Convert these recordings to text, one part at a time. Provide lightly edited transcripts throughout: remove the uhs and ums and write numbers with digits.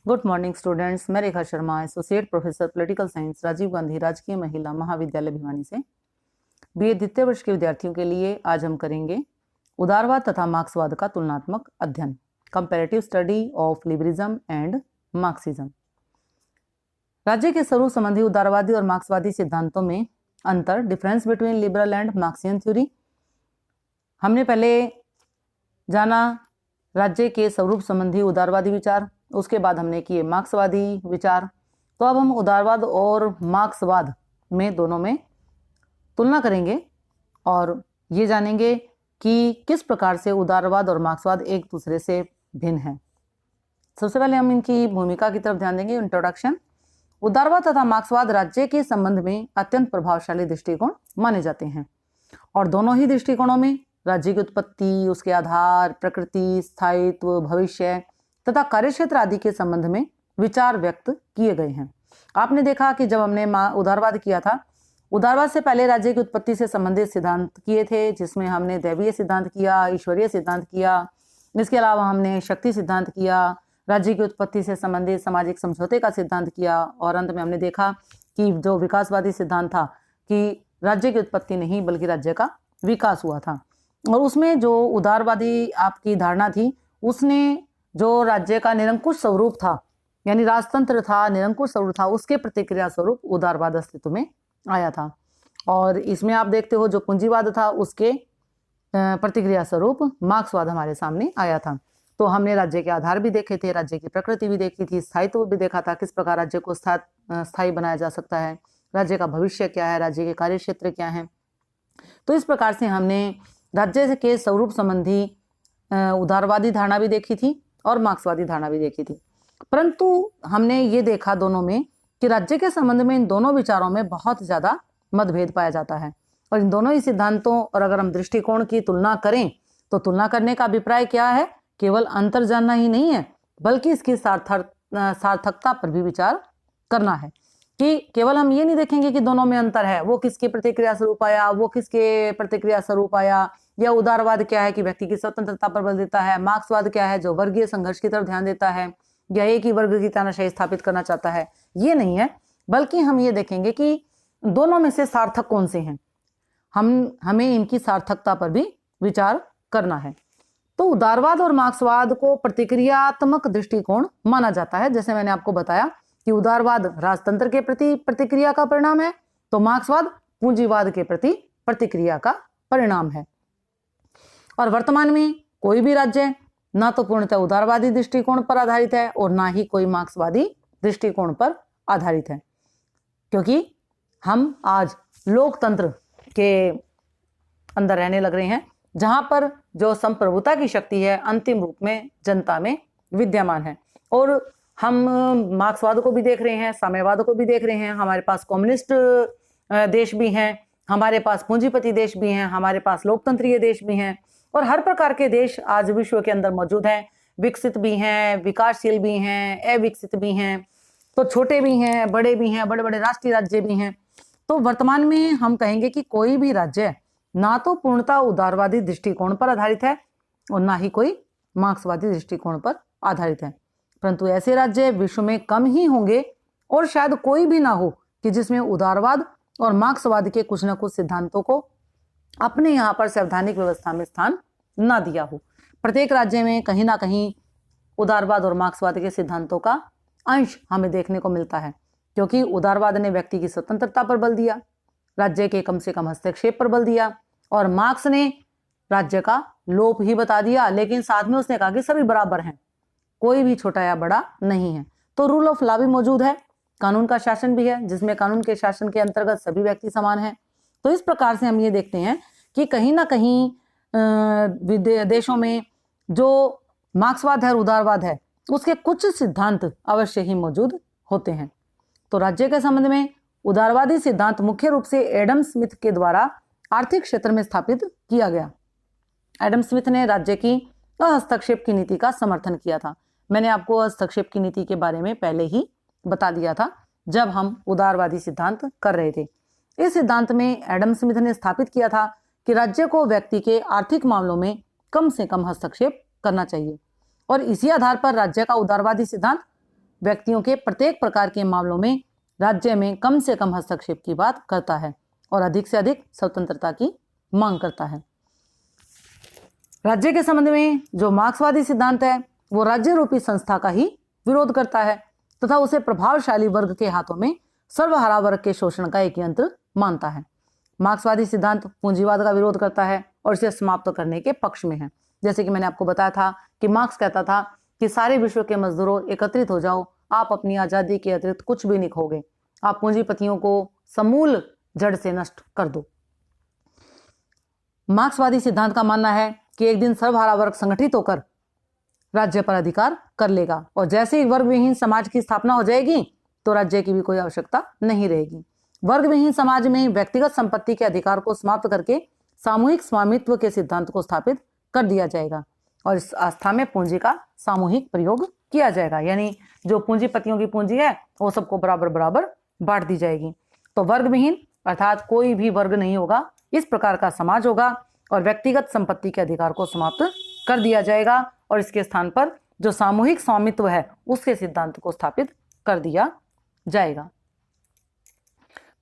Good morning students, मैं Rekha Sharma, associate professor political science, Rajiv Gandhi Rajkiya Mahila महाविद्यालय भिवानी से बीए द्वितीय वर्ष के विद्यार्थियों के लिए आज हम करेंगे उदारवाद तथा मार्क्सवाद का तुलनात्मक अध्ययन, comparative study of liberalism and Marxism. राज्य के स्वरूप संबंधी उदारवादी और मार्क्सवादी सिद्धांतों में अंतर, difference between liberal and Marxian theory. हमने पहले जाना राज्य के स्वरूप संबंधी उदारवादी विचार, उसके बाद हमने किए मार्क्सवादी विचार। तो अब हम उदारवाद और मार्क्सवाद में दोनों में तुलना करेंगे और ये जानेंगे कि किस प्रकार से उदारवाद और मार्क्सवाद एक दूसरे से भिन्न हैं। सबसे पहले हम इनकी भूमिका की तरफ ध्यान देंगे। इंट्रोडक्शन। उदारवाद तथा मार्क्सवाद राज्य के संबंध में अत्यंत प्रभावशाली दृष्टिकोण माने जाते हैं और दोनों ही दृष्टिकोणों में राज्य की उत्पत्ति, उसके आधार, प्रकृति, स्थायित्व, भविष्य तथा कार्यक्षेत्र आदि के संबंध में विचार व्यक्त किए गए हैं। आपने देखा कि जब हमने उदारवाद किया था, उदारवाद से पहले राज्य की उत्पत्ति से संबंधित सिद्धांत किए थे, जिसमें हमने दैवीय सिद्धांत किया, ईश्वरीय सिद्धांत किया, इसके अलावा हमने शक्ति सिद्धांत किया, राज्य की उत्पत्ति से संबंधित सामाजिक समझौते का सिद्धांत किया और अंत में हमने देखा कि जो विकासवादी सिद्धांत था कि राज्य की उत्पत्ति नहीं बल्कि राज्य का विकास हुआ था। और उसमें जो उदारवादी आपकी धारणा थी, उसने जो राज्य का निरंकुश स्वरूप था, यानी राजतंत्र था, निरंकुश स्वरूप था, उसके प्रतिक्रिया स्वरूप उदारवाद अस्तित्व में आया था। और इसमें आप देखते हो जो पूंजीवाद था, उसके प्रतिक्रिया स्वरूप मार्क्सवाद हमारे सामने आया था। तो हमने राज्य के आधार भी देखे थे, राज्य की प्रकृति भी देखी थी, स्थायित्व भी देखा था, किस प्रकार राज्य को स्थायी बनाया जा सकता है, राज्य का भविष्य क्या है, राज्य के कार्यक्षेत्र क्या है। तो इस प्रकार से हमने राज्य के स्वरूप संबंधी उदारवादी धारणा भी देखी थी और मार्क्सवादी धारणा भी देखी थी। परंतु हमने ये देखा दोनों में कि राज्य के संबंध में इन दोनों विचारों में बहुत ज्यादा मतभेद पाया जाता है और इन दोनों ही सिद्धांतों और अगर हम दृष्टिकोण की तुलना करें तो तुलना करने का अभिप्राय क्या है, केवल अंतर जानना ही नहीं है बल्कि इसकी सार्थकता पर भी विचार करना है। कि केवल हम ये नहीं देखेंगे कि दोनों में अंतर है, वो किसके प्रतिक्रिया स्वरूप आया, वो किसके प्रतिक्रिया स्वरूप आया, या उदारवाद क्या है कि व्यक्ति की स्वतंत्रता पर बल देता है, मार्क्सवाद क्या है जो वर्गीय संघर्ष की तरफ ध्यान देता है या एक ही वर्ग की तानाशाही स्थापित करना चाहता है। ये नहीं है, बल्कि हम ये देखेंगे कि दोनों में से सार्थक कौन से हैं, हमें इनकी सार्थकता पर भी विचार करना है। तो उदारवाद और मार्क्सवाद को प्रतिक्रियात्मक दृष्टिकोण माना जाता है। जैसे मैंने आपको बताया कि उदारवाद राजतंत्र के प्रति प्रतिक्रिया का परिणाम है, तो मार्क्सवाद पूंजीवाद के प्रति प्रतिक्रिया का परिणाम है। और वर्तमान में कोई भी राज्य ना तो पूर्णतः उदारवादी दृष्टिकोण पर आधारित है और ना ही कोई मार्क्सवादी दृष्टिकोण पर आधारित है, क्योंकि हम आज लोकतंत्र के अंदर रहने लग रहे हैं, जहां पर जो संप्रभुता की शक्ति है अंतिम रूप में जनता में विद्यमान है। और हम मार्क्सवाद को भी देख रहे हैं, साम्यवाद को भी देख रहे हैं, हमारे पास कम्युनिस्ट देश भी हैं, हमारे पास पूंजीपति देश भी हैं, हमारे पास लोकतंत्रीय देश भी हैं और हर प्रकार के देश आज विश्व के अंदर मौजूद हैं। विकसित भी हैं, विकासशील भी हैं, अविकसित भी हैं, तो छोटे भी हैं, बड़े भी हैं, बड़े बड़े राष्ट्रीय राज्य भी हैं। तो वर्तमान में हम कहेंगे कि कोई भी राज्य ना तो पूर्णतः उदारवादी दृष्टिकोण पर आधारित है और ना ही कोई मार्क्सवादी दृष्टिकोण पर आधारित है, परंतु ऐसे राज्य विश्व में कम ही होंगे और शायद कोई भी ना हो कि जिसमें उदारवाद और मार्क्सवाद के कुछ न कुछ सिद्धांतों को अपने यहाँ पर संवैधानिक व्यवस्था में स्थान ना दिया हो। प्रत्येक राज्य में कहीं ना कहीं उदारवाद और मार्क्सवाद के सिद्धांतों का अंश हमें देखने को मिलता है, क्योंकि उदारवाद ने व्यक्ति की स्वतंत्रता पर बल दिया, राज्य के कम से कम हस्तक्षेप पर बल दिया, और मार्क्स ने राज्य का लोप ही बता दिया, लेकिन साथ में उसने कहा कि सभी बराबर हैं, कोई भी छोटा या बड़ा नहीं है। तो रूल ऑफ लॉ भी मौजूद है, कानून का शासन भी है, जिसमें कानून के शासन के अंतर्गत सभी व्यक्ति समान हैं। तो इस प्रकार से हम ये देखते हैं कि कहीं ना कहीं देशों में जो मार्क्सवाद है, उदारवाद है, उसके कुछ सिद्धांत अवश्य ही मौजूद होते हैं। तो राज्य के संबंध में उदारवादी सिद्धांत मुख्य रूप से एडम स्मिथ के द्वारा आर्थिक क्षेत्र में स्थापित किया गया। एडम स्मिथ ने राज्य की हस्तक्षेप की नीति का समर्थन किया था। मैंने आपको हस्तक्षेप की नीति के बारे में पहले ही बता दिया था जब हम उदारवादी सिद्धांत कर रहे थे। इस सिद्धांत में एडम स्मिथ ने स्थापित किया था कि राज्य को व्यक्ति के आर्थिक मामलों में कम से कम हस्तक्षेप करना चाहिए और इसी आधार पर राज्य का उदारवादी सिद्धांत व्यक्तियों के प्रत्येक प्रकार के मामलों में राज्य में कम से कम हस्तक्षेप की बात करता है और अधिक से अधिक स्वतंत्रता की मांग करता है। राज्य के संबंध में जो मार्क्सवादी सिद्धांत है वो राज्य रूपी संस्था का ही विरोध करता है तथा उसे प्रभावशाली वर्ग के हाथों में सर्वहारा वर्ग के शोषण का एक यंत्र मानता है। मार्क्सवादी सिद्धांत पूंजीवाद का विरोध करता है और इसे समाप्त करने के पक्ष में है। जैसे कि मैंने आपको बताया था कि मार्क्स कहता था कि सारे विश्व के मजदूरों एकत्रित हो जाओ, आप अपनी आजादी के अतिरिक्त कुछ भी नहीं खोगे, आप पूंजीपतियों को समूल जड़ से नष्ट कर दो। मार्क्सवादी सिद्धांत का मानना है कि एक दिन सर्वहारा वर्ग संगठित होकर राज्य पर अधिकार कर लेगा और जैसे ही वर्ग विहीन समाज की स्थापना हो जाएगी तो राज्य की भी कोई आवश्यकता नहीं रहेगी। वर्ग विहीन समाज में व्यक्तिगत संपत्ति के अधिकार को समाप्त करके सामूहिक स्वामित्व के सिद्धांत को स्थापित कर दिया जाएगा और इस आस्था में पूंजी का सामूहिक प्रयोग किया जाएगा, यानी जो पूंजीपतियों की पूंजी है वो सबको बराबर बराबर बांट दी जाएगी। तो वर्ग विहीन अर्थात कोई भी वर्ग नहीं होगा, इस प्रकार का समाज होगा और व्यक्तिगत संपत्ति के अधिकार को समाप्त कर दिया जाएगा और इसके स्थान पर जो सामूहिक स्वामित्व है उसके सिद्धांत को स्थापित कर दिया जाएगा।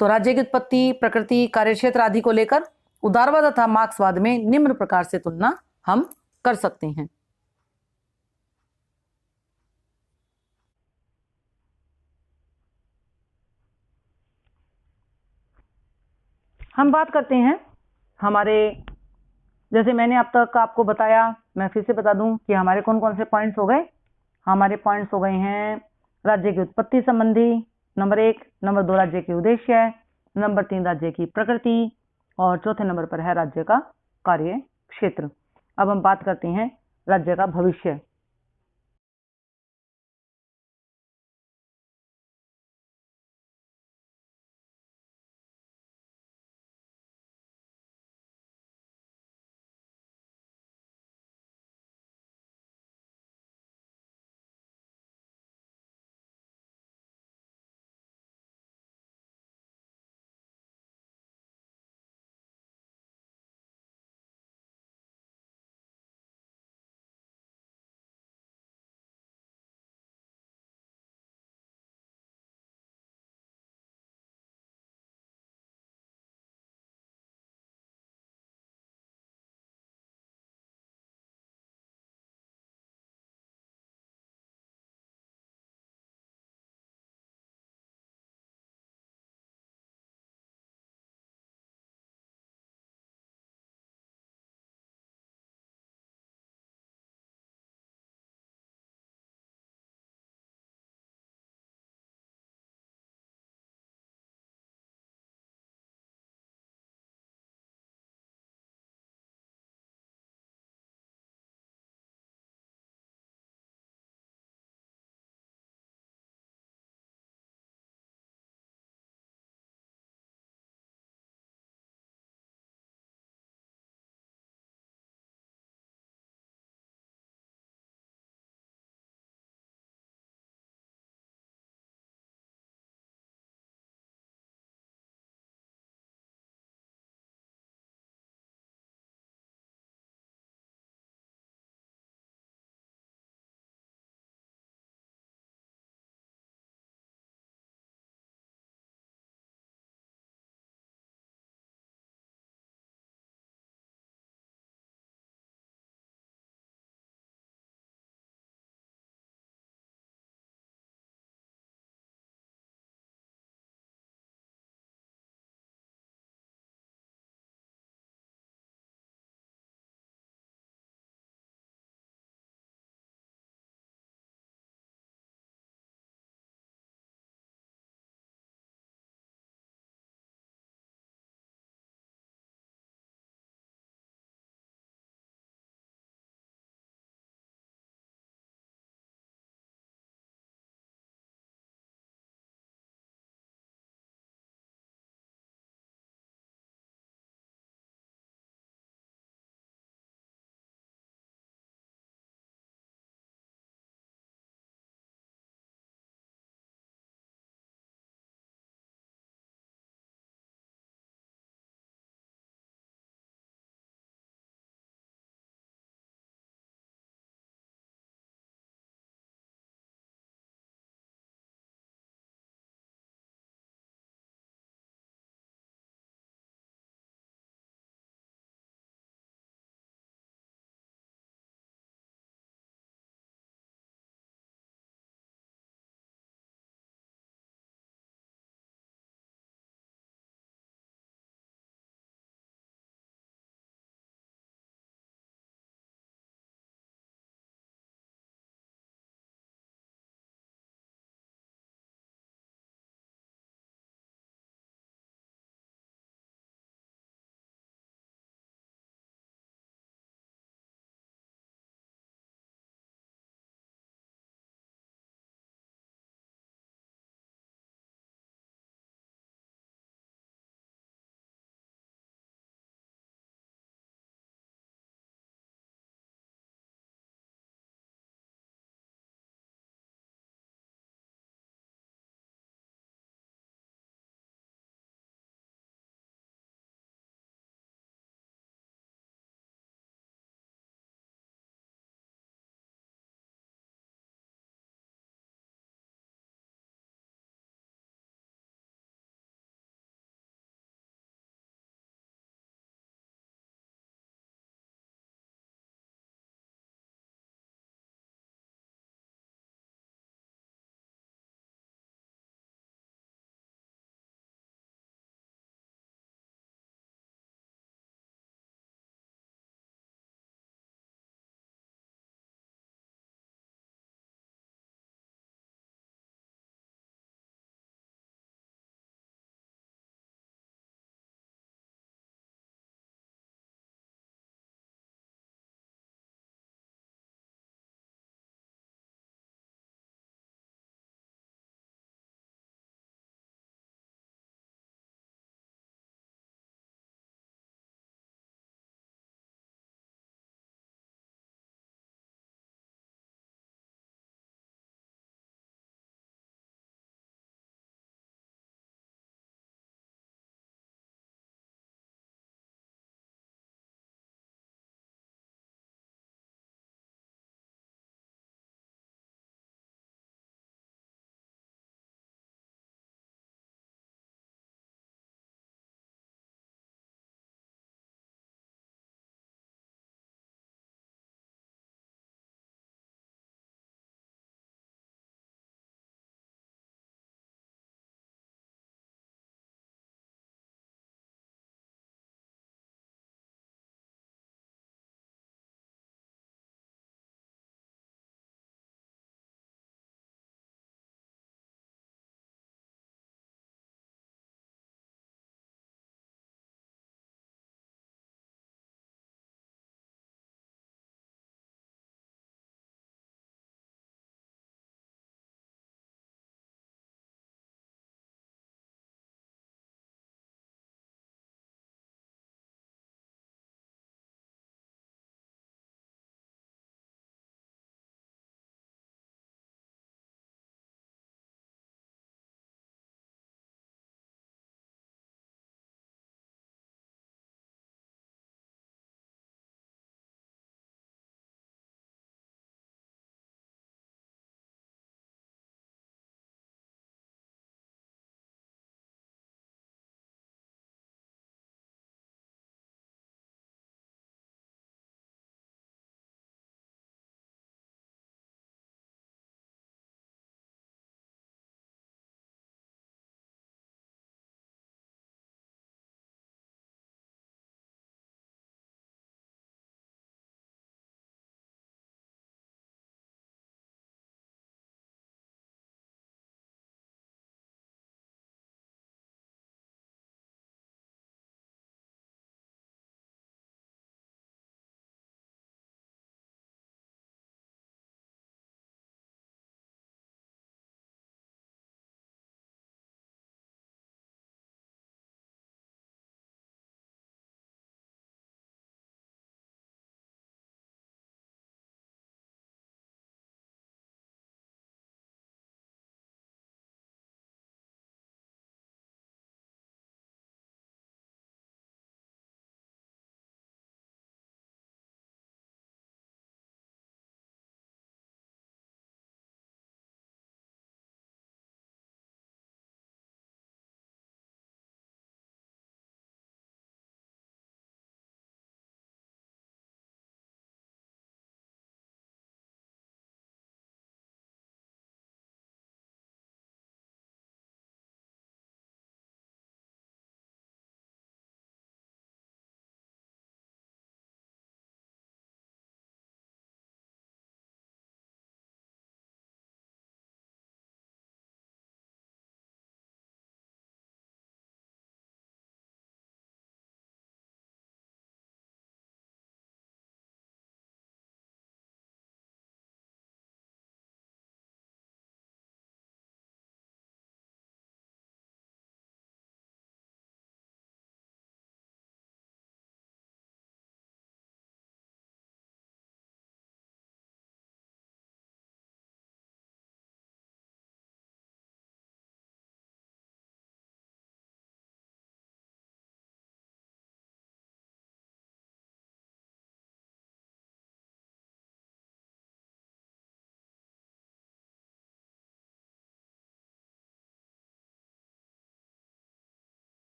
तो राज्य की उत्पत्ति, प्रकृति, कार्यक्षेत्र आदि को लेकर उदारवाद तथा मार्क्सवाद में निम्न प्रकार से तुलना हम कर सकते हैं। हम बात करते हैं हमारे, जैसे मैंने अब तक आपको बताया, मैं फिर से बता दूं कि हमारे कौन कौन से पॉइंट्स हो गए। हमारे पॉइंट्स हो गए हैं राज्य की उत्पत्ति संबंधी, नंबर 1, नंबर 2 राज्य के उद्देश्य, नंबर 3 राज्य की प्रकृति और चौथे नंबर पर है राज्य का कार्य क्षेत्र। अब हम बात करते हैं राज्य का भविष्य।